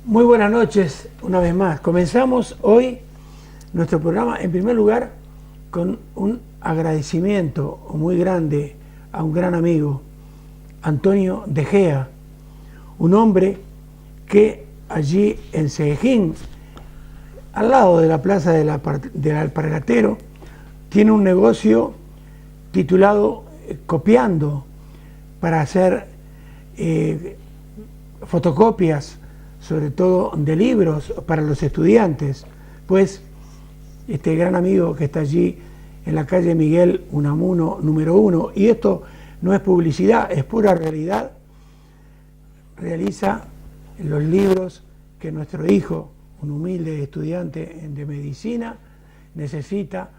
Muy buenas noches, una vez más. Comenzamos hoy nuestro programa, en primer lugar, con un agradecimiento muy grande a un gran amigo, Antonio de Gea, un hombre que allí en Cedejín, al lado de la plaza del Alpargatero, tiene un negocio titulado Copiando, para hacer fotocopias, sobre todo de libros para los estudiantes. Pues este gran amigo que está allí en la calle Miguel Unamuno número 1, y esto no es publicidad, es pura realidad, realiza los libros que nuestro hijo, un humilde estudiante de medicina, necesita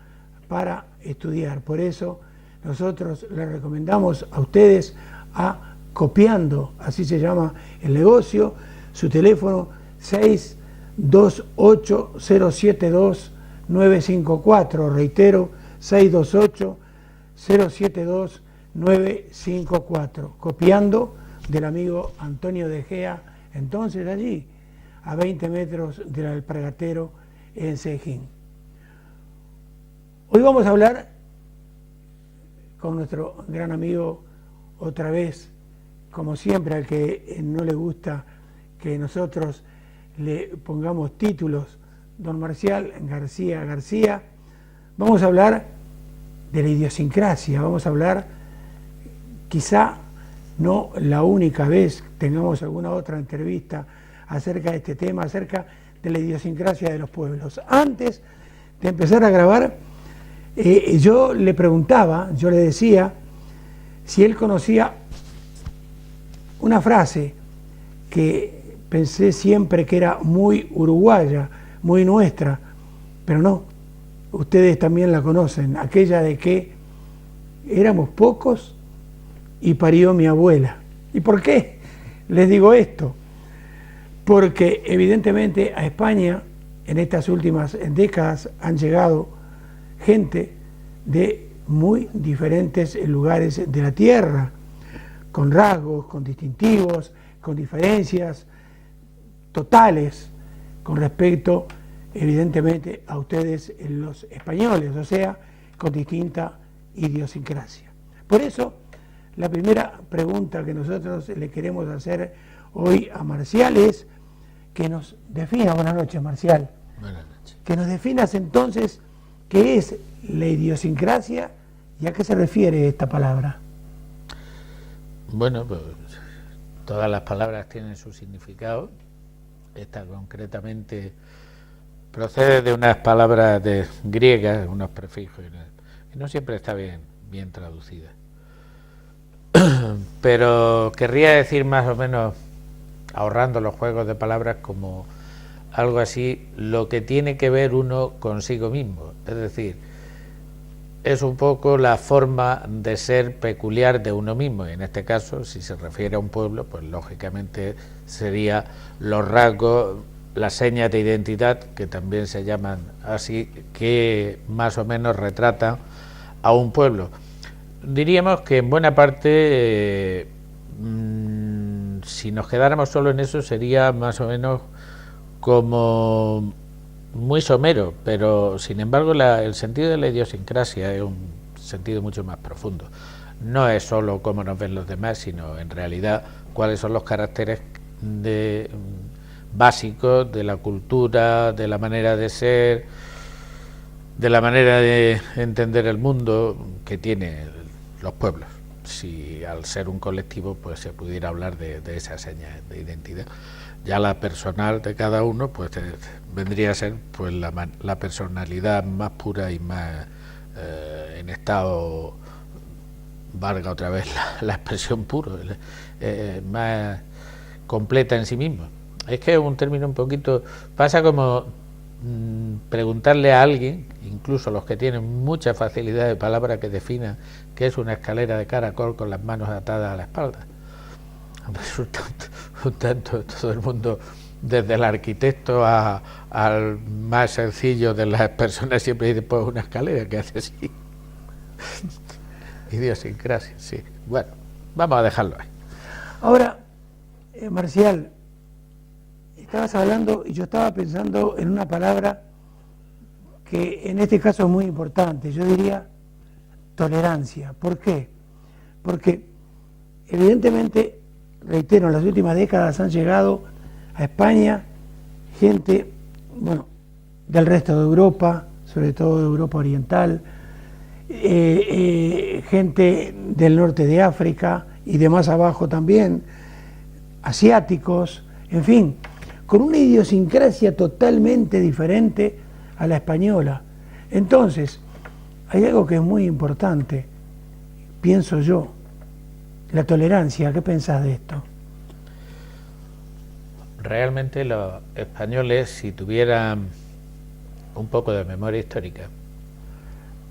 para estudiar. Por eso nosotros les recomendamos a ustedes a Copiando, así se llama el negocio, su teléfono 628-072-954, reitero, 628-072-954, Copiando, del amigo Antonio de Gea, entonces allí, a 20 metros del Alpargatero en Cedejín. Hoy vamos a hablar con nuestro gran amigo, otra vez, como siempre, al que no le gusta que nosotros le pongamos títulos, don Marcial García. Vamos a hablar de la idiosincrasia, vamos a hablar, quizá no la única vez, tengamos alguna otra entrevista acerca de este tema, acerca de la idiosincrasia de los pueblos. Antes de empezar a grabar, yo le preguntaba, yo le decía si él conocía una frase que pensé siempre que era muy uruguaya, muy nuestra, pero no, ustedes también la conocen, aquella de que éramos pocos y parió mi abuela. ¿Y por qué les digo esto? Porque evidentemente a España en estas últimas décadas han llegado gente de muy diferentes lugares de la tierra, con rasgos, con distintivos, con diferencias totales con respecto, evidentemente, a ustedes los españoles, o sea, con distinta idiosincrasia. Por eso, la primera pregunta que nosotros le queremos hacer hoy a Marcial es que nos defina, buenas noches Marcial, buenas noches, que nos definas entonces qué es la idiosincrasia y a qué se refiere esta palabra. Bueno, pues todas las palabras tienen su significado. Esta concretamente procede de unas palabras griegas, unos prefijos, y no siempre está bien traducida. Pero querría decir más o menos, ahorrando los juegos de palabras, como algo así, lo que tiene que ver uno consigo mismo. Es decir, es un poco la forma de ser peculiar de uno mismo. En este caso, si se refiere a un pueblo, pues lógicamente sería los rasgos, las señas de identidad, que también se llaman así, que más o menos retratan a un pueblo. Diríamos que en buena parte, si nos quedáramos solo en eso, sería más o menos como muy somero, pero sin embargo el sentido de la idiosincrasia es un sentido mucho más profundo. No es solo cómo nos ven los demás, sino en realidad cuáles son los caracteres básicos de la cultura, de la manera de ser, de la manera de entender el mundo que tienen los pueblos. Si al ser un colectivo pues se pudiera hablar de esa seña de identidad. Ya la personal de cada uno pues vendría a ser pues la personalidad más pura y más en estado, valga otra vez la expresión puro, más completa en sí mismo. Es que es un término un poquito, pasa como preguntarle a alguien, incluso los que tienen mucha facilidad de palabra, que defina qué es una escalera de caracol con las manos atadas a la espalda. Resulta un tanto, todo el mundo, desde el arquitecto al más sencillo de las personas, siempre dice pues una escalera que hace así. Idiosincrasia, sí. Bueno, vamos a dejarlo ahí. Ahora, Marcial, estabas hablando y yo estaba pensando en una palabra que en este caso es muy importante, yo diría tolerancia. ¿Por qué? Porque evidentemente, reitero, en las últimas décadas han llegado a España gente, bueno, del resto de Europa, sobre todo de Europa Oriental, gente del norte de África y de más abajo también, asiáticos, en fin, con una idiosincrasia totalmente diferente a la española. Entonces, hay algo que es muy importante, pienso yo, la tolerancia. ¿Qué pensás de esto? Realmente los españoles, si tuvieran un poco de memoria histórica,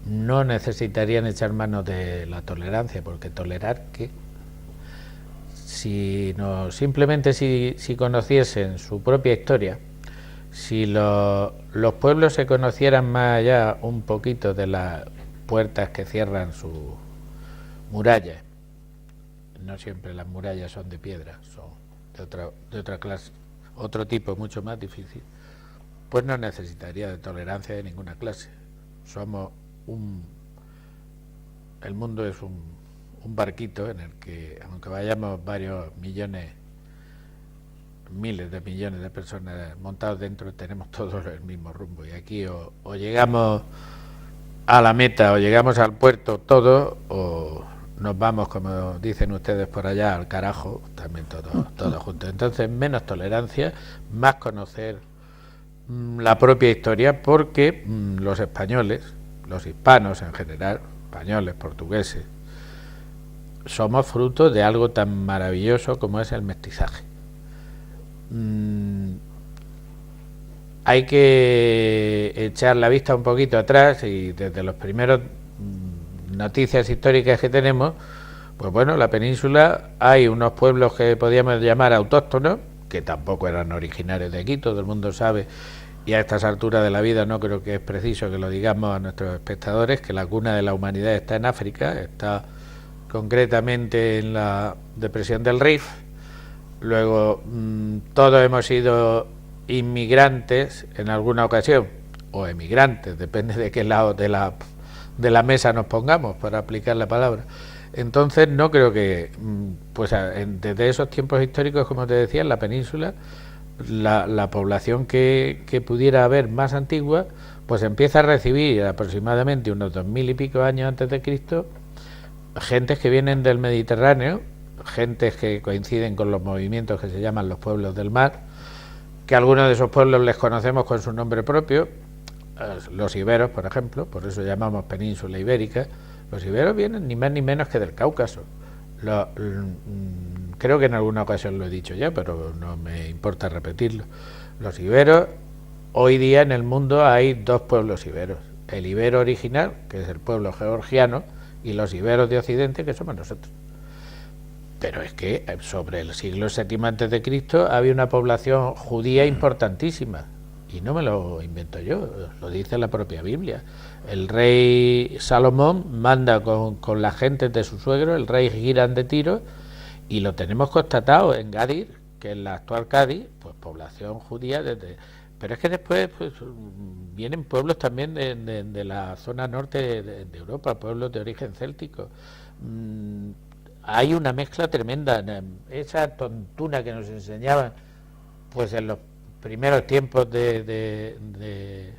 no necesitarían echar mano de la tolerancia, porque tolerar qué, si no, simplemente si conociesen su propia historia, si los pueblos se conocieran más allá un poquito de las puertas que cierran sus murallas, no siempre las murallas son de piedra, son de otra clase, otro tipo mucho más difícil, pues no necesitaría de tolerancia de ninguna clase. Somos el mundo es un barquito en el que, aunque vayamos varios millones, miles de millones de personas montados dentro, tenemos todos el mismo rumbo, y aquí o llegamos a la meta o llegamos al puerto todos, o nos vamos, como dicen ustedes por allá, al carajo, también todos juntos. Entonces, menos tolerancia, más conocer la propia historia, porque los españoles, los hispanos en general, españoles, portugueses, somos fruto de algo tan maravilloso como es el mestizaje. Hay que echar la vista un poquito atrás, y desde los primeros noticias históricas que tenemos, pues bueno, la península hay unos pueblos que podríamos llamar autóctonos, que tampoco eran originarios de aquí, todo el mundo sabe, y a estas alturas de la vida no creo que es preciso que lo digamos a nuestros espectadores, que la cuna de la humanidad está en África, está concretamente en la depresión del Rif. Luego todos hemos sido inmigrantes en alguna ocasión, o emigrantes, depende de qué lado de la mesa nos pongamos para aplicar la palabra. Entonces no creo que, pues desde esos tiempos históricos, como te decía, en la península, la población que pudiera haber más antigua, pues empieza a recibir aproximadamente unos 2000 y pico años antes de Cristo, gentes que vienen del Mediterráneo, gentes que coinciden con los movimientos que se llaman los pueblos del mar, que algunos de esos pueblos les conocemos con su nombre propio, los iberos, por ejemplo, por eso llamamos península ibérica. Los iberos vienen ni más ni menos que del Cáucaso. Creo que en alguna ocasión lo he dicho ya, pero no me importa repetirlo. Los iberos, hoy día en el mundo hay dos pueblos iberos: el ibero original, que es el pueblo georgiano, y los iberos de Occidente, que somos nosotros. Pero es que sobre el siglo VII a.C. había una población judía importantísima, y no me lo invento yo, lo dice la propia Biblia. El rey Salomón manda con la gente de su suegro, el rey Girán de Tiro, y lo tenemos constatado en Gadir, que es la actual Cádiz, pues población judía desde... Pero es que después pues, vienen pueblos también de la zona norte de Europa, pueblos de origen céltico. Hay una mezcla tremenda. Esa tontuna que nos enseñaban pues en los primeros tiempos en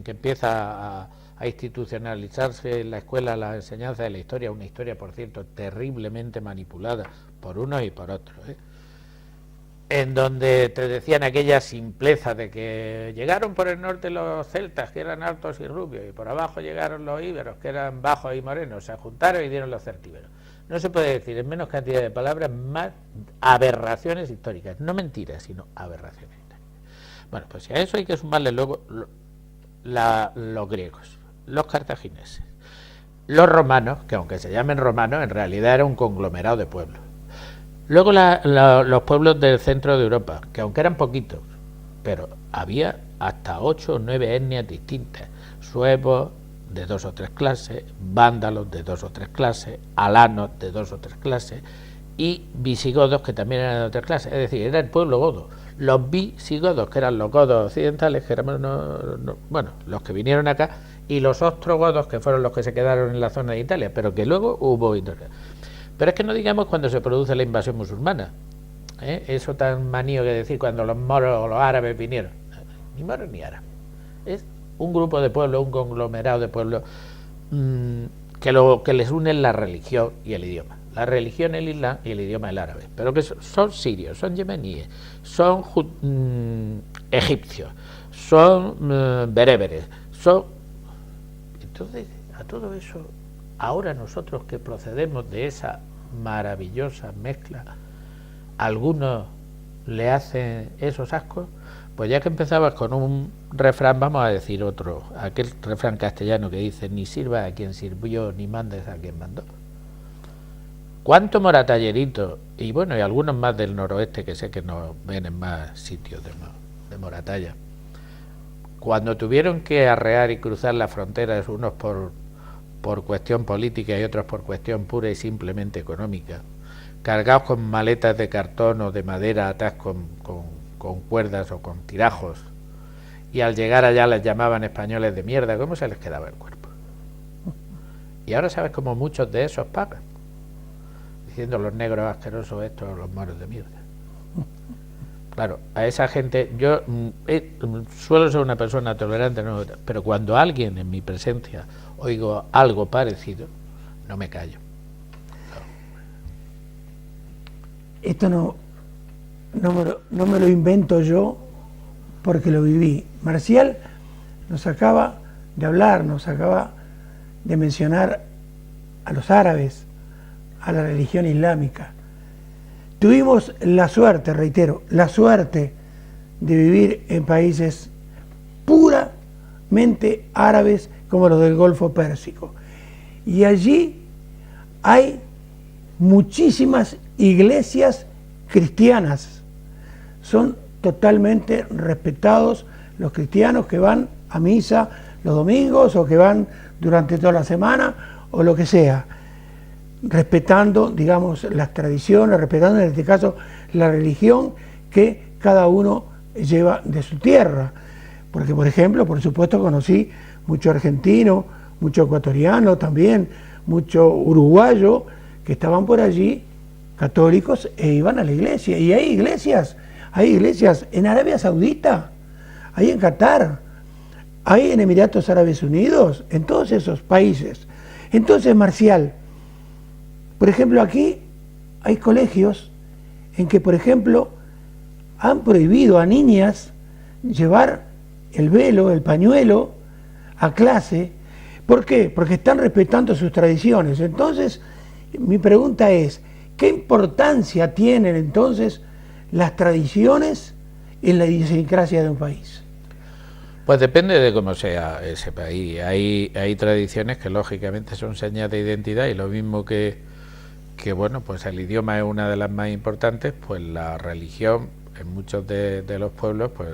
que empieza a institucionalizarse en la escuela la enseñanza de la historia, una historia, por cierto, terriblemente manipulada por unos y por otros, en donde te decían aquella simpleza de que llegaron por el norte los celtas, que eran altos y rubios, y por abajo llegaron los íberos, que eran bajos y morenos, se juntaron y dieron los celtíberos. No se puede decir en menos cantidad de palabras más aberraciones históricas, no mentiras, sino aberraciones históricas. Bueno, pues a eso hay que sumarle luego los griegos, los cartagineses, los romanos, que aunque se llamen romanos, en realidad era un conglomerado de pueblos. Luego los pueblos del centro de Europa, que aunque eran poquitos, pero había hasta 8 o 9 etnias distintas: suevos de 2 o 3 clases, vándalos de 2 o 3 clases, alanos de 2 o 3 clases, y visigodos, que también eran de otra clase, es decir, era el pueblo godo. Los visigodos, que eran los godos occidentales, que eran bueno, los que vinieron acá, y los ostrogodos, que fueron los que se quedaron en la zona de Italia, pero que luego hubo Italia. Pero es que no digamos cuando se produce la invasión musulmana, eso tan manío que decir cuando los moros o los árabes vinieron, ni moros ni árabes, es un grupo de pueblos, un conglomerado de pueblos que les une la religión y el idioma. La religión el Islam y el idioma el árabe, pero que son sirios, son yemeníes, son egipcios, son bereberes, son... Entonces, a todo eso, ahora nosotros que procedemos de esa maravillosa mezcla, algunos le hacen esos ascos. Pues ya que empezabas con un refrán, vamos a decir otro, aquel refrán castellano que dice: ni sirva a quien sirvió, ni mandes a quien mandó. ¿Cuánto moratallerito? Y bueno, y algunos más del noroeste, que sé que nos ven en más sitios de moratalla, cuando tuvieron que arrear y cruzar las fronteras, unos por cuestión política y otros por cuestión pura y simplemente económica, cargados con maletas de cartón o de madera atadas con cuerdas o con tirajos, y al llegar allá les llamaban españoles de mierda, ¿cómo se les quedaba el cuerpo? Y ahora sabes cómo muchos de esos pagan, diciendo los negros asquerosos estos, los moros de mierda. Claro, a esa gente, yo suelo ser una persona tolerante, no, pero cuando alguien en mi presencia oigo algo parecido, no me callo. Esto no me lo invento yo, porque lo viví. Marcial nos acaba de hablar, nos acaba de mencionar a los árabes, a la religión islámica. Tuvimos la suerte, reitero, la suerte de vivir en países puramente árabes como los del Golfo Pérsico. Y allí hay muchísimas iglesias cristianas. Son totalmente respetados los cristianos que van a misa los domingos o que van durante toda la semana o lo que sea, respetando, digamos, las tradiciones, respetando en este caso la religión que cada uno lleva de su tierra. Porque, por ejemplo, por supuesto conocí mucho argentino, mucho ecuatoriano también, mucho uruguayo que estaban por allí, católicos, e iban a la iglesia. Y hay iglesias en Arabia Saudita, hay en Qatar, hay en Emiratos Árabes Unidos, en todos esos países. Entonces, Marcial, por ejemplo, aquí hay colegios en que, por ejemplo, han prohibido a niñas llevar el velo, el pañuelo, a clase. ¿Por qué? Porque están respetando sus tradiciones. Entonces, mi pregunta es, ¿qué importancia tienen entonces las tradiciones en la idiosincrasia de un país? Pues depende de cómo sea ese país. Hay tradiciones que lógicamente son señas de identidad, y lo mismo que bueno, pues el idioma es una de las más importantes, pues la religión en muchos de los pueblos pues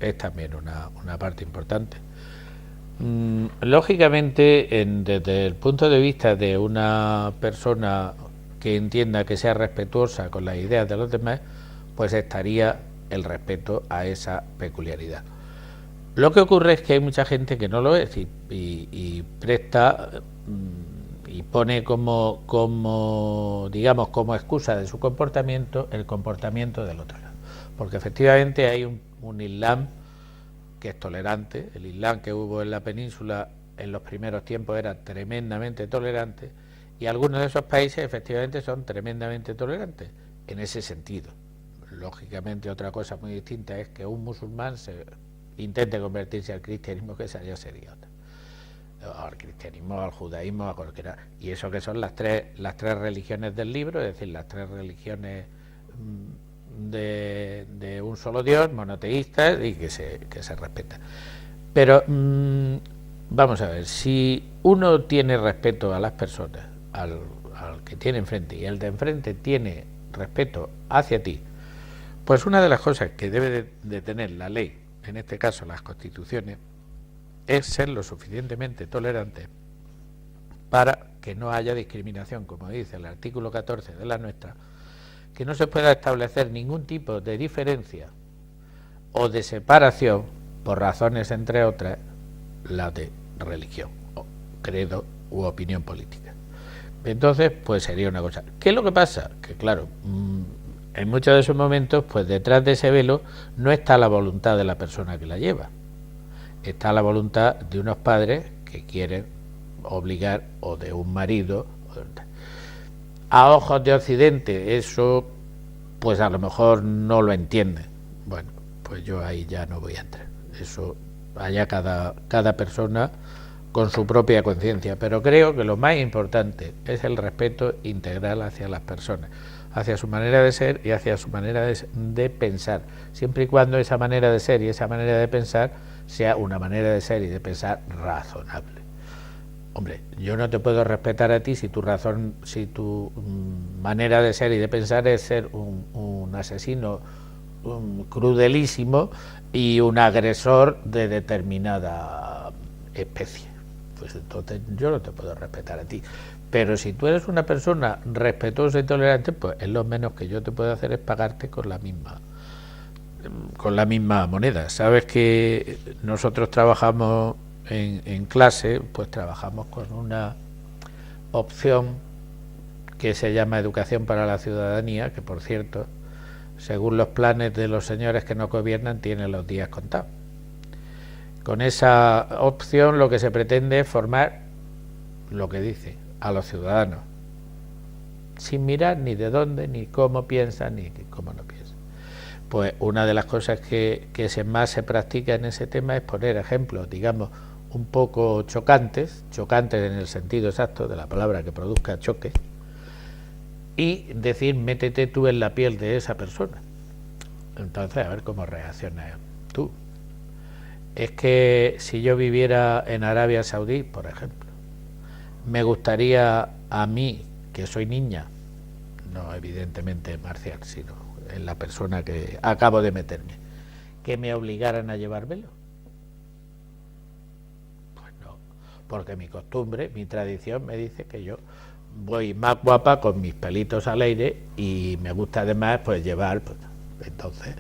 es también una parte importante. Lógicamente, desde el punto de vista de una persona que entienda, que sea respetuosa con las ideas de los demás, pues estaría el respeto a esa peculiaridad. Lo que ocurre es que hay mucha gente que no lo es y presta y pone como digamos como excusa de su comportamiento el comportamiento del otro lado, porque efectivamente hay un Islam que es tolerante. El Islam que hubo en la península en los primeros tiempos era tremendamente tolerante, y algunos de esos países efectivamente son tremendamente tolerantes en ese sentido. Lógicamente, otra cosa muy distinta es que un musulmán intente convertirse al cristianismo, que esa ya sería otra. Al cristianismo, al judaísmo, a cualquiera. Y eso que son las tres religiones del libro, es decir, las tres religiones de un solo Dios, monoteístas, y que se respetan. Pero vamos a ver, si uno tiene respeto a las personas, al que tiene enfrente, y el de enfrente tiene respeto hacia ti, pues una de las cosas que debe de tener la ley, en este caso las constituciones, es ser lo suficientemente tolerante para que no haya discriminación, como dice el artículo 14 de la nuestra, que no se pueda establecer ningún tipo de diferencia o de separación por razones, entre otras, las de religión, o credo u opinión política. Entonces, pues sería una cosa. ¿Qué es lo que pasa? Que claro, en muchos de esos momentos, pues detrás de ese velo no está la voluntad de la persona que la lleva. Está la voluntad de unos padres que quieren obligar, o de un marido. A ojos de Occidente, eso, pues a lo mejor no lo entienden. Bueno, pues yo ahí ya no voy a entrar. Eso, allá cada persona con su propia conciencia, pero creo que lo más importante es el respeto integral hacia las personas, hacia su manera de ser y hacia su manera de pensar, siempre y cuando esa manera de ser y esa manera de pensar sea una manera de ser y de pensar razonable. Hombre, yo no te puedo respetar a ti si tu manera de ser y de pensar es ser un asesino crudelísimo y un agresor de determinada especie. Pues entonces yo no te puedo respetar a ti. Pero si tú eres una persona respetuosa y tolerante, pues es lo menos que yo te puedo hacer es pagarte con la misma moneda. Sabes que nosotros trabajamos en clase, pues trabajamos con una opción que se llama Educación para la Ciudadanía, que por cierto, según los planes de los señores que nos gobiernan, tiene los días contados. Con esa opción lo que se pretende es formar, lo que dice, a los ciudadanos, sin mirar ni de dónde, ni cómo piensan, ni cómo no piensan. Pues una de las cosas que más se practica en ese tema es poner ejemplos, digamos, un poco chocantes en el sentido exacto de la palabra que produzca choque, y decir, métete tú en la piel de esa persona. Entonces, a ver cómo reaccionas tú. Es que si yo viviera en Arabia Saudí, por ejemplo, me gustaría a mí, que soy niña, no evidentemente marcial, sino en la persona que acabo de meterme, que me obligaran a llevar velo. Pues no, porque mi costumbre, mi tradición me dice que yo voy más guapa con mis pelitos al aire y me gusta además pues llevar, pues, entonces,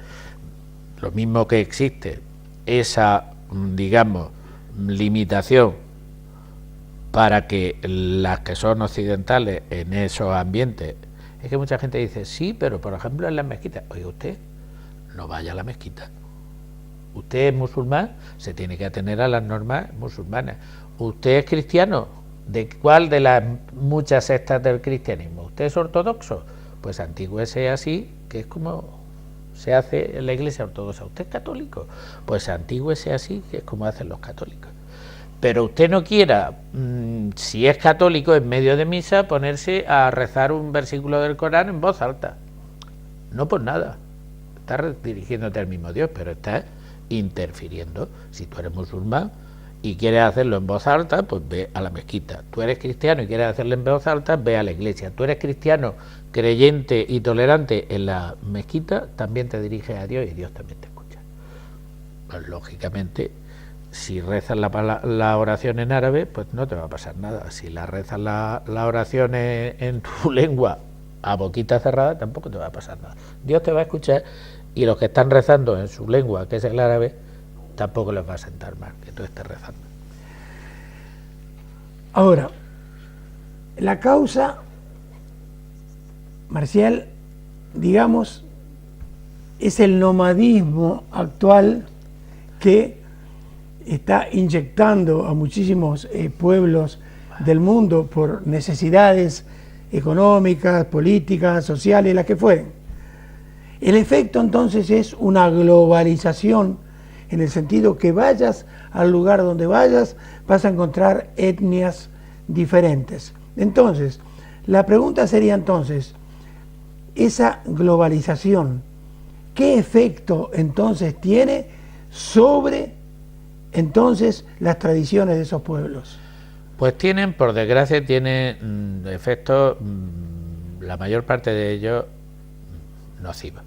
lo mismo que existe esa, digamos, limitación para que las que son occidentales en esos ambientes, es que mucha gente dice, sí, pero por ejemplo en las mezquitas, oye, usted no vaya a la mezquita, usted es musulmán, se tiene que atener a las normas musulmanas. Usted es cristiano, ¿de cuál de las muchas sectas del cristianismo? ¿Usted es ortodoxo? Pues antigüese así, que es como se hace en la iglesia ortodoxa. ¿Usted es católico? Pues antigüese así, que es como hacen los católicos. Pero usted no quiera, si es católico, en medio de misa, ponerse a rezar un versículo del Corán en voz alta. No por nada. Estás dirigiéndote al mismo Dios, pero estás interfiriendo. Si tú eres musulmán y quieres hacerlo en voz alta, pues ve a la mezquita. Tú eres cristiano y quieres hacerlo en voz alta, ve a la iglesia. Tú eres cristiano, creyente y tolerante en la mezquita, también te diriges a Dios y Dios también te escucha. Pues lógicamente, si rezas la oración en árabe, pues no te va a pasar nada. Si la rezas la oración en tu lengua a boquita cerrada, tampoco te va a pasar nada. Dios te va a escuchar y los que están rezando en su lengua, que es el árabe, tampoco les va a sentar mal que tú estés rezando. Ahora, la causa marcial, digamos, es el nomadismo actual que está inyectando a muchísimos pueblos del mundo por necesidades económicas, políticas, sociales, las que fueren. El efecto entonces es una globalización, en el sentido que vayas al lugar donde vayas, vas a encontrar etnias diferentes. Entonces, la pregunta sería entonces, esa globalización, ¿qué efecto entonces tiene sobre entonces las tradiciones de esos pueblos? Pues tienen, por desgracia, efectos, la mayor parte de ellos nocivos,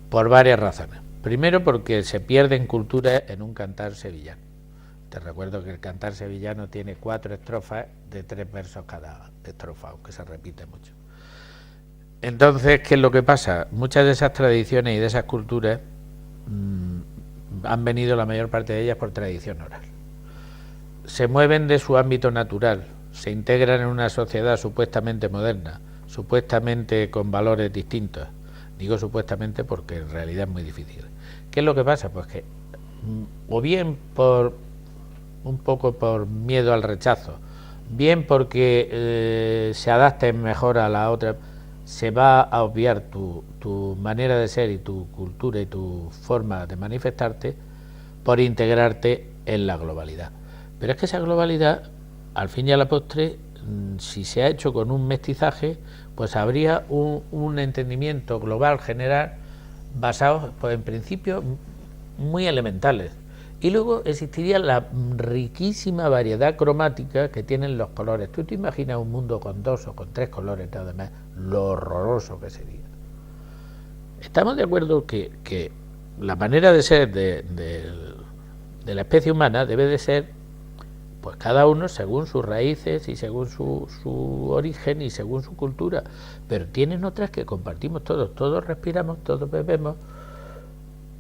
por varias razones. Primero, porque se pierden culturas en un cantar sevillano. Te recuerdo que el cantar sevillano tiene 4 estrofas de 3 versos cada estrofa, aunque se repite mucho. Entonces, ¿qué es lo que pasa? Muchas de esas tradiciones y de esas culturas han venido, la mayor parte de ellas, por tradición oral. Se mueven de su ámbito natural, se integran en una sociedad supuestamente moderna, supuestamente con valores distintos. Digo supuestamente porque en realidad es muy difícil. ¿Qué es lo que pasa? Pues que o bien por un poco por miedo al rechazo, bien porque se adapten mejor a la otra, se va a obviar tu manera de ser y tu cultura y tu forma de manifestarte por integrarte en la globalidad. Pero es que esa globalidad, al fin y a la postre, si se ha hecho con un mestizaje, pues habría un entendimiento global general basado, pues, en principios muy elementales. Y luego existiría la riquísima variedad cromática que tienen los colores. Tú te imaginas un mundo con 2 o con 3 colores nada más, lo horroroso que sería. Estamos de acuerdo que la manera de ser de la especie humana debe de ser, pues, cada uno según sus raíces y según su origen y según su cultura, pero tienen otras que compartimos todos respiramos, todos bebemos,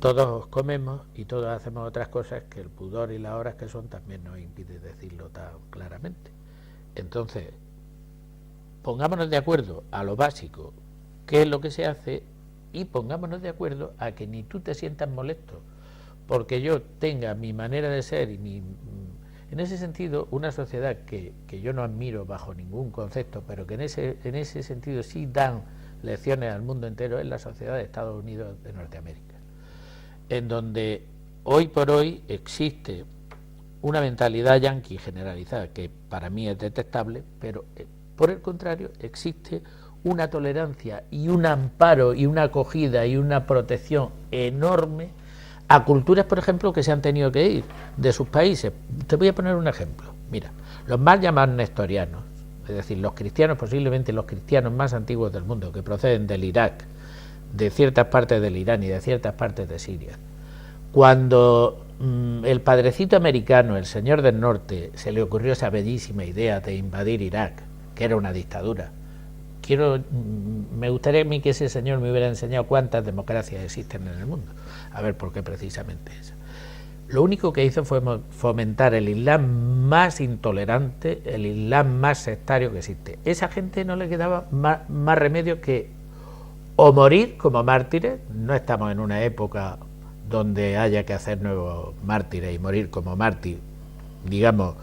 todos comemos y todos hacemos otras cosas que el pudor y las horas que son también nos impide decirlo tan claramente. Entonces, pongámonos de acuerdo a lo básico, qué es lo que se hace, y pongámonos de acuerdo a que ni tú te sientas molesto porque yo tenga mi manera de ser y en ese sentido, una sociedad que yo no admiro bajo ningún concepto, pero que en ese sentido sí dan lecciones al mundo entero, es la sociedad de Estados Unidos de Norteamérica, en donde hoy por hoy existe una mentalidad yanqui generalizada que para mí es detestable, pero por el contrario existe una tolerancia y un amparo y una acogida y una protección enorme a culturas, por ejemplo, que se han tenido que ir de sus países. Te voy a poner un ejemplo. Mira, los más llamados nestorianos, es decir, los cristianos, posiblemente los cristianos más antiguos del mundo, que proceden del Irak, de ciertas partes del Irán y de ciertas partes de Siria, cuando el padrecito americano, el señor del norte, se le ocurrió esa bellísima idea de invadir Irak, que era una dictadura, me gustaría a mí que ese señor me hubiera enseñado cuántas democracias existen en el mundo, a ver por qué precisamente esa. Lo único que hizo fue fomentar el Islam más intolerante, el Islam más sectario que existe. Esa gente no le quedaba más remedio que o morir como mártires. No estamos en una época donde haya que hacer nuevos mártires y morir como mártir, digamos,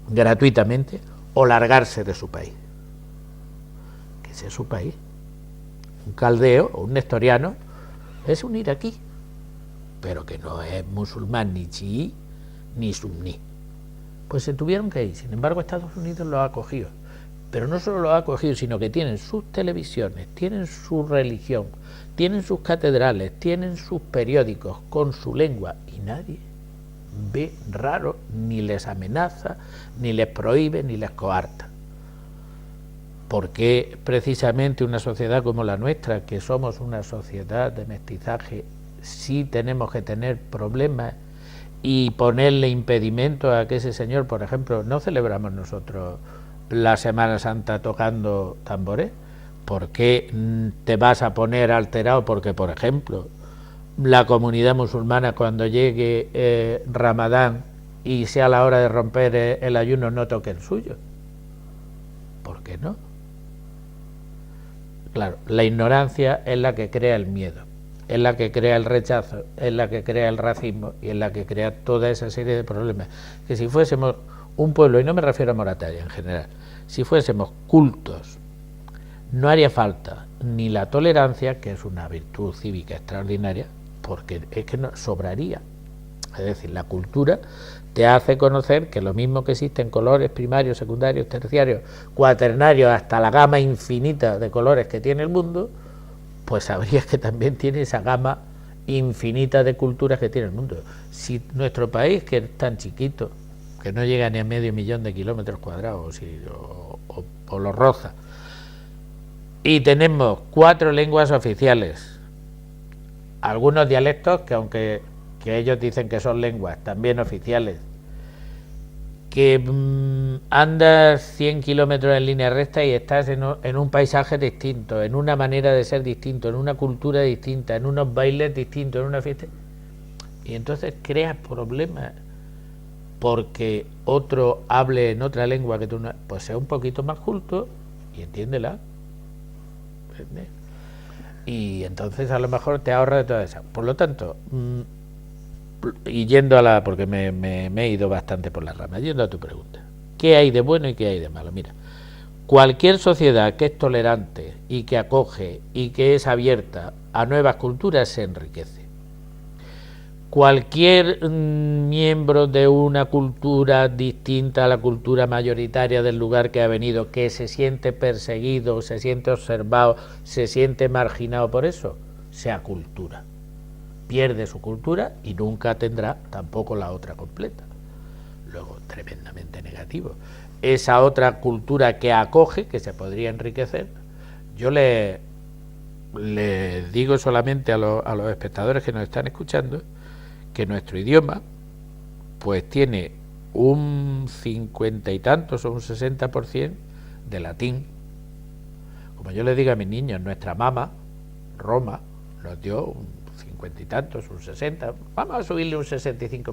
gratuitamente, o largarse de su país. Que ese es su país. Un caldeo o un nestoriano es un iraquí, pero que no es musulmán ni chií ni suní. Pues se tuvieron que ir. Sin embargo, Estados Unidos los ha acogido. Pero no solo los ha acogido, sino que tienen sus televisiones, tienen su religión, tienen sus catedrales, tienen sus periódicos con su lengua, y nadie ve raro, ni les amenaza, ni les prohíbe, ni les coarta. ¿Por qué precisamente una sociedad como la nuestra, que somos una sociedad de mestizaje, sí tenemos que tener problemas y ponerle impedimento a que ese señor, por ejemplo, no celebramos nosotros la Semana Santa tocando tambores? ¿Por qué te vas a poner alterado porque, por ejemplo, la comunidad musulmana, cuando llegue Ramadán y sea la hora de romper el ayuno, no toque el suyo? ¿Por qué no? Claro, la ignorancia es la que crea el miedo, es la que crea el rechazo, es la que crea el racismo y es la que crea toda esa serie de problemas. Que si fuésemos un pueblo, y no me refiero a Moratalla en general, si fuésemos cultos, no haría falta ni la tolerancia, que es una virtud cívica extraordinaria, porque es que no sobraría. Es decir, la cultura te hace conocer que lo mismo que existen colores primarios, secundarios, terciarios, cuaternarios, hasta la gama infinita de colores que tiene el mundo, pues sabrías que también tiene esa gama infinita de culturas que tiene el mundo. Si nuestro país, que es tan chiquito, que no llega ni a 500.000 de kilómetros cuadrados, o lo roza, y tenemos 4 lenguas oficiales, algunos dialectos que ellos dicen que son lenguas también oficiales, que andas 100 kilómetros en línea recta y estás en un paisaje distinto, en una manera de ser distinto, en una cultura distinta, en unos bailes distintos, en una fiesta. Y entonces creas problemas porque otro hable en otra lengua que tú no, pues sea un poquito más culto y entiéndela. ¿Entiendes? Y entonces a lo mejor te ahorra de toda esa. Por lo tanto, y yendo a la, porque me he ido bastante por las ramas, yendo a tu pregunta, ¿qué hay de bueno y qué hay de malo? Mira, cualquier sociedad que es tolerante y que acoge y que es abierta a nuevas culturas se enriquece. Cualquier miembro de una cultura distinta a la cultura mayoritaria del lugar que ha venido, que se siente perseguido, se siente observado, se siente marginado por eso, se acultura. Pierde su cultura y nunca tendrá tampoco la otra completa. Luego, tremendamente negativo. Esa otra cultura que acoge, que se podría enriquecer, yo le digo solamente a los espectadores que nos están escuchando que nuestro idioma pues tiene un 50 y tantos o un 60% de latín. Como yo le digo a mis niños, nuestra mamá, Roma, nos dio un 50 y tantos, un 60, vamos a subirle un 65%.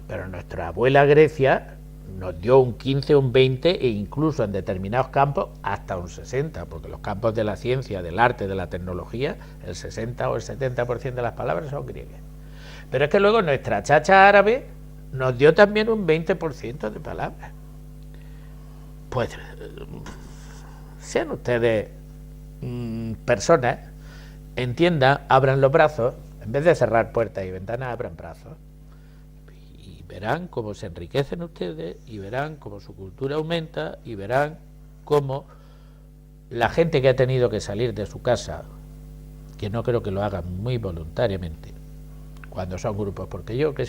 Pero nuestra abuela Grecia nos dio un 15, un 20 e incluso en determinados campos hasta un 60, porque los campos de la ciencia, del arte, de la tecnología, el 60 o el 70% de las palabras son griegas. Pero es que luego nuestra chacha árabe nos dio también un 20% de palabras. Pues sean ustedes personas, entiendan, abran los brazos, en vez de cerrar puertas y ventanas, abran brazos. Y verán cómo se enriquecen ustedes, y verán cómo su cultura aumenta, y verán cómo la gente que ha tenido que salir de su casa, que no creo que lo hagan muy voluntariamente, cuando son grupos, porque yo, que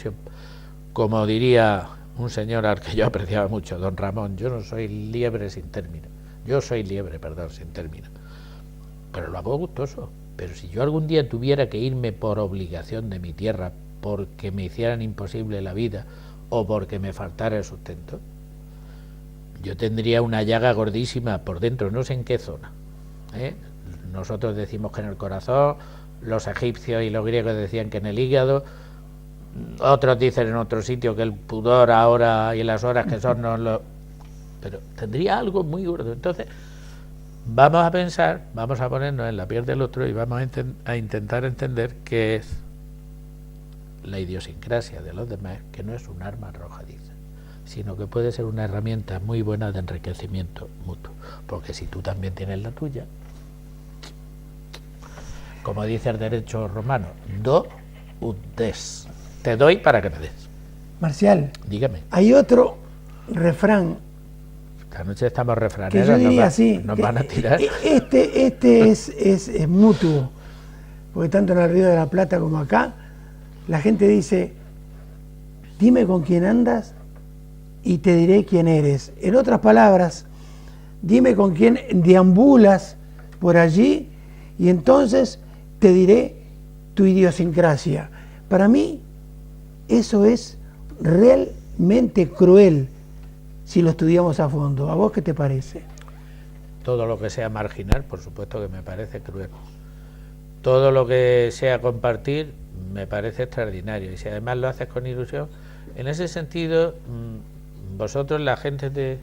como diría un señor al que yo apreciaba mucho, don Ramón, yo no soy liebre sin término, yo soy liebre, perdón, sin término, pero lo hago gustoso. Pero si yo algún día tuviera que irme por obligación de mi tierra, porque me hicieran imposible la vida o porque me faltara el sustento, yo tendría una llaga gordísima por dentro, no sé en qué zona, ¿eh? Nosotros decimos que en el corazón, los egipcios y los griegos decían que en el hígado, otros dicen en otro sitio que el pudor ahora y las horas que son no lo... Pero tendría algo muy gordo. Entonces vamos a pensar, vamos a ponernos en la piel del otro y vamos a intentar entender qué es la idiosincrasia de los demás, que no es un arma arrojadiza, sino que puede ser una herramienta muy buena de enriquecimiento mutuo, porque si tú también tienes la tuya, como dice el derecho romano, do ut des, te doy para que me des. Marcial, dígame. Hay otro refrán. Esta noche estamos refraneros, que yo diría así, nos van a tirar. Este es mutuo, porque tanto en el Río de la Plata como acá, la gente dice, dime con quién andas y te diré quién eres. En otras palabras, dime con quién deambulas por allí y entonces te diré tu idiosincrasia. Para mí, eso es realmente cruel si lo estudiamos a fondo. ¿A vos qué te parece? Todo lo que sea marginal, por supuesto que me parece cruel. Todo lo que sea compartir, me parece extraordinario. Y si además lo haces con ilusión, en ese sentido, vosotros, la gente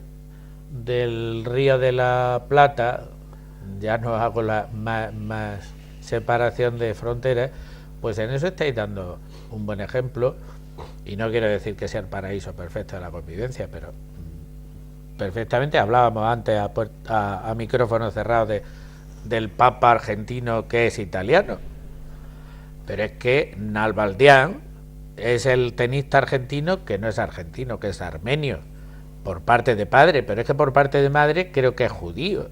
del Río de la Plata, ya no hago la más separación de fronteras, pues en eso estáis dando un buen ejemplo, y no quiero decir que sea el paraíso perfecto de la convivencia, pero perfectamente. Hablábamos antes a micrófono cerrado del Papa argentino que es italiano, pero es que Nalbandián es el tenista argentino que no es argentino, que es armenio por parte de padre, pero es que por parte de madre creo que es judío.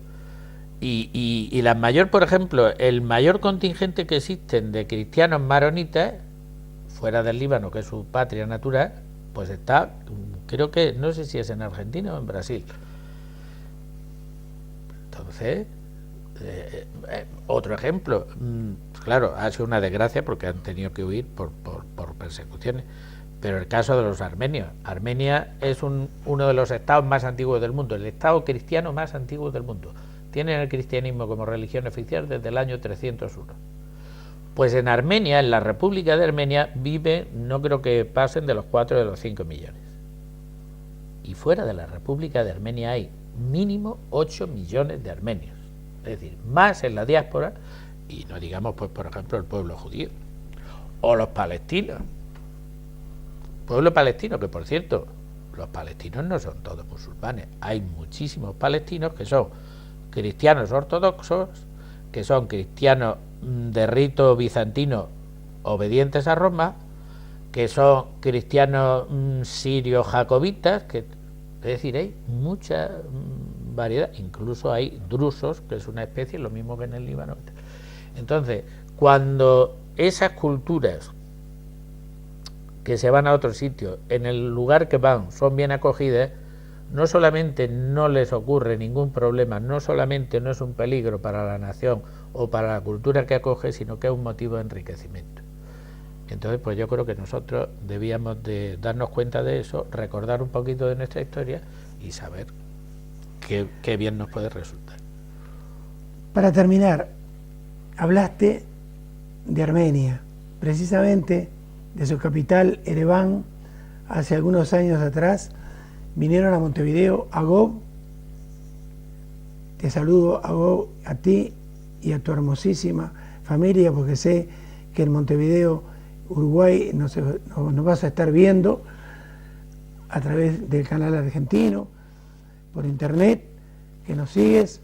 Y la mayor, por ejemplo, el mayor contingente que existen de cristianos maronitas fuera del Líbano, que es su patria natural, pues está, creo que, no sé si es en Argentina o en Brasil. Entonces, otro ejemplo, claro, ha sido una desgracia porque han tenido que huir por persecuciones, Pero el caso de los armenios. Armenia es uno de los estados más antiguos del mundo, el estado cristiano más antiguo del mundo. Tienen el cristianismo como religión oficial desde el año 301. Pues en Armenia, en la República de Armenia, vive, no creo que pasen de los 4 o de los 5 millones. Y fuera de la República de Armenia hay mínimo 8 millones de armenios. Es decir, más en la diáspora, y no digamos, pues por ejemplo, el pueblo judío. O los palestinos. Pueblo palestino, que por cierto, los palestinos no son todos musulmanes. Hay muchísimos palestinos que son cristianos ortodoxos, que son cristianos de rito bizantino obedientes a Roma, que son cristianos sirios jacobitas, que, es decir, hay mucha variedad. Incluso hay drusos, que es una especie, lo mismo que en el Líbano. Entonces, cuando esas culturas que se van a otro sitio, en el lugar que van, son bien acogidas, no solamente no les ocurre ningún problema, no solamente no es un peligro para la nación o para la cultura que acoge, sino que es un motivo de enriquecimiento. Entonces, pues yo creo que nosotros debíamos de darnos cuenta de eso, recordar un poquito de nuestra historia y saber qué bien nos puede resultar. Para terminar, hablaste de Armenia, precisamente de su capital, Ereván. Hace algunos años atrás vinieron a Montevideo, a Gob. Te saludo, a Gob, a ti y a tu hermosísima familia, porque sé que en Montevideo, Uruguay, nos vas a estar viendo a través del canal argentino, por internet, que nos sigues.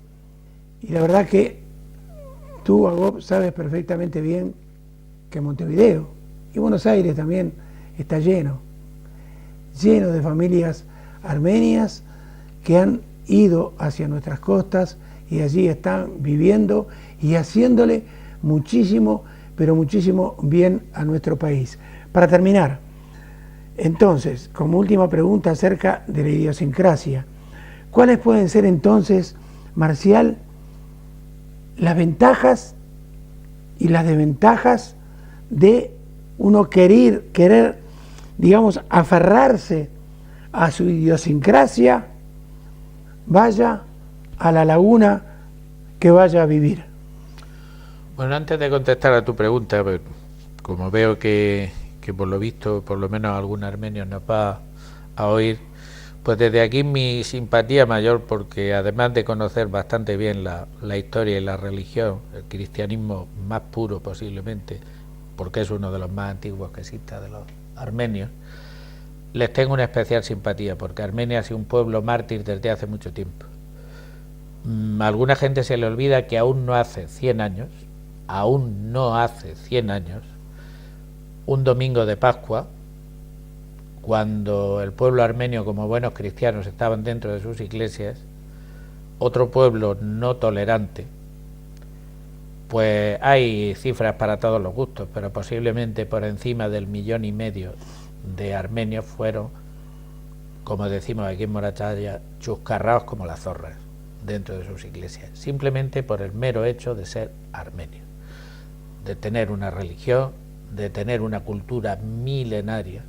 Y la verdad que tú, Agob, sabes perfectamente bien que Montevideo y Buenos Aires también está lleno de familias armenias que han ido hacia nuestras costas y allí están viviendo y haciéndole muchísimo, pero muchísimo bien a nuestro país. Para terminar, entonces, como última pregunta acerca de la idiosincrasia, ¿cuáles pueden ser entonces, Marcial, las ventajas y las desventajas de uno querer, digamos, aferrarse a su idiosincrasia, vaya a la laguna que vaya a vivir? Bueno, antes de contestar a tu pregunta, como veo que por lo visto, por lo menos algún armenio nos va a oír, pues desde aquí mi simpatía mayor, porque además de conocer bastante bien la historia y la religión, el cristianismo más puro posiblemente, porque es uno de los más antiguos que exista de los armenios, les tengo una especial simpatía, porque Armenia ha sido un pueblo mártir desde hace mucho tiempo. A alguna gente se le olvida que aún no hace 100 años, un domingo de Pascua, cuando el pueblo armenio, como buenos cristianos, estaban dentro de sus iglesias, otro pueblo no tolerante, pues hay cifras para todos los gustos, pero posiblemente por encima del 1,5 millones de armenios fueron, como decimos aquí en Morachaya, chuscarraos como las zorras dentro de sus iglesias, simplemente por el mero hecho de ser armenios, de tener una religión, de tener una cultura milenaria,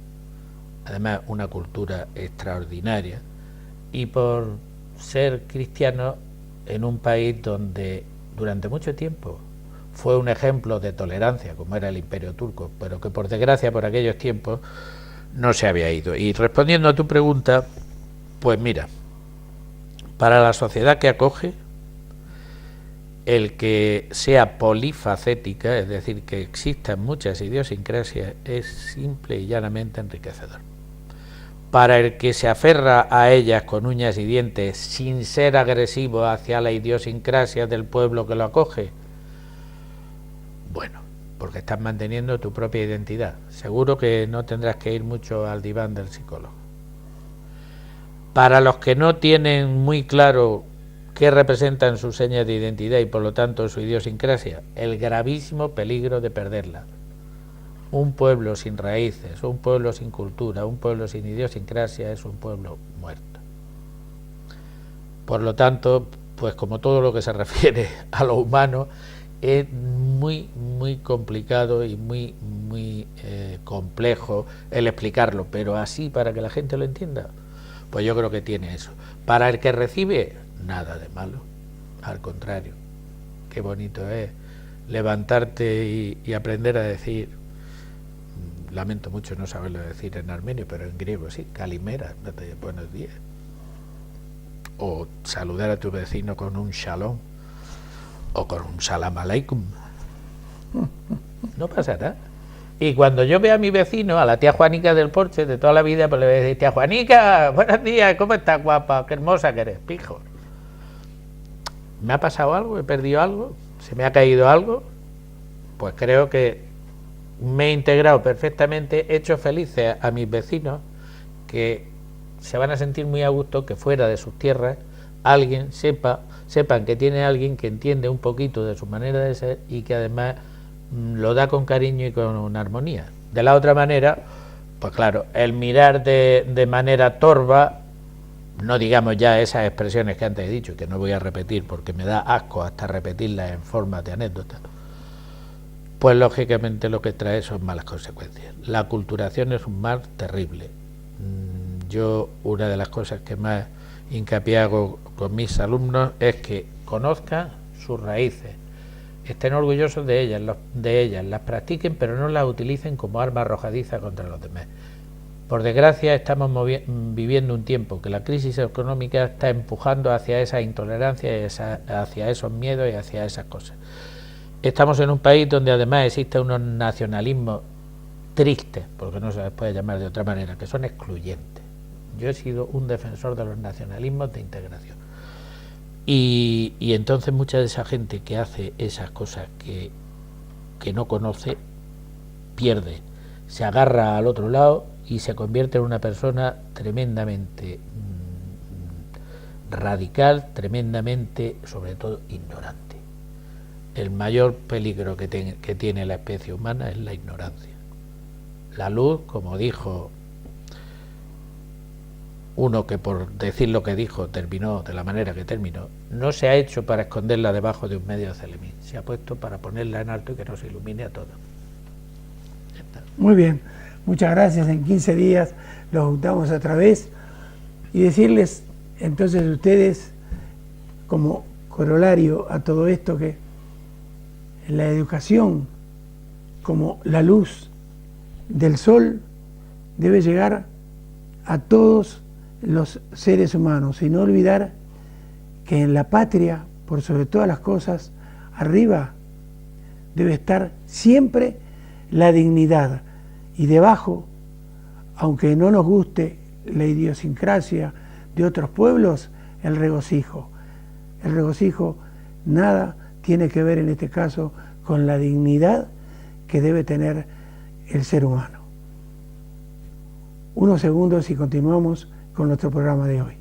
además una cultura extraordinaria, y por ser cristianos en un país donde durante mucho tiempo fue un ejemplo de tolerancia, como era el Imperio Turco, pero que por desgracia por aquellos tiempos no se había ido. Y respondiendo a tu pregunta, pues mira, para la sociedad que acoge, el que sea polifacética, es decir, que existan muchas idiosincrasias, es simple y llanamente enriquecedor. Para el que se aferra a ellas con uñas y dientes sin ser agresivo hacia la idiosincrasia del pueblo que lo acoge, bueno, porque estás manteniendo tu propia identidad. Seguro que no tendrás que ir mucho al diván del psicólogo. Para los que no tienen muy claro qué representan sus señas de identidad y por lo tanto su idiosincrasia, el gravísimo peligro de perderla. Un pueblo sin raíces, un pueblo sin cultura, un pueblo sin idiosincrasia es un pueblo muerto. Por lo tanto, pues como todo lo que se refiere a lo humano, es muy, muy complicado y muy complejo el explicarlo, pero así para que la gente lo entienda, pues yo creo que tiene eso. Para el que recibe, nada de malo, al contrario, qué bonito es levantarte y aprender a decir, lamento mucho no saberlo decir en armenio, pero en griego sí, kalimera, buenos días, o saludar a tu vecino con un shalom o con un salam aleikum, no pasa nada. Y cuando yo veo a mi vecino, a la tía Juanica del porche de toda la vida, pues le voy a decir: tía Juanica, buenos días, ¿cómo estás, guapa? Qué hermosa que eres, pijo. ¿Me ha pasado algo? ¿He perdido algo? ¿Se me ha caído algo? Pues creo que me he integrado perfectamente, he hecho felices a mis vecinos, que se van a sentir muy a gusto que fuera de sus tierras alguien sepan que tiene alguien que entiende un poquito de su manera de ser y que además lo da con cariño y con armonía. De la otra manera, pues claro, el mirar de manera torva, no digamos ya esas expresiones que antes he dicho, que no voy a repetir porque me da asco hasta repetirlas en forma de anécdota, pues lógicamente lo que trae son malas consecuencias. La aculturación es un mal terrible. Yo, una de las cosas que más hincapié hago con mis alumnos es que conozcan sus raíces, estén orgullosos de ellas, las practiquen, pero no las utilicen como arma arrojadiza contra los demás. Por desgracia, estamos viviendo un tiempo que la crisis económica está empujando hacia esa intolerancia, hacia esos miedos y hacia esas cosas. Estamos en un país donde además existe unos nacionalismos tristes, porque no se les puede llamar de otra manera, que son excluyentes. Yo he sido un defensor de los nacionalismos de integración. Y entonces mucha de esa gente que hace esas cosas que no conoce, pierde, se agarra al otro lado y se convierte en una persona tremendamente radical, tremendamente, sobre todo, ignorante. El mayor peligro que tiene la especie humana es la ignorancia. La luz, como dijo uno que por decir lo que dijo terminó de la manera que terminó, no se ha hecho para esconderla debajo de un medio de celemín, se ha puesto para ponerla en alto y que nos ilumine a todos. Muy bien, muchas gracias. En 15 días los juntamos otra vez y decirles entonces a ustedes, como corolario a todo esto, que la educación, como la luz del sol, debe llegar a todos los seres humanos, y no olvidar que en la patria, por sobre todas las cosas, arriba debe estar siempre la dignidad, y debajo, aunque no nos guste la idiosincrasia de otros pueblos, el regocijo. El regocijo nada tiene que ver en este caso con la dignidad que debe tener el ser humano. Unos segundos y continuamos con nuestro programa de hoy.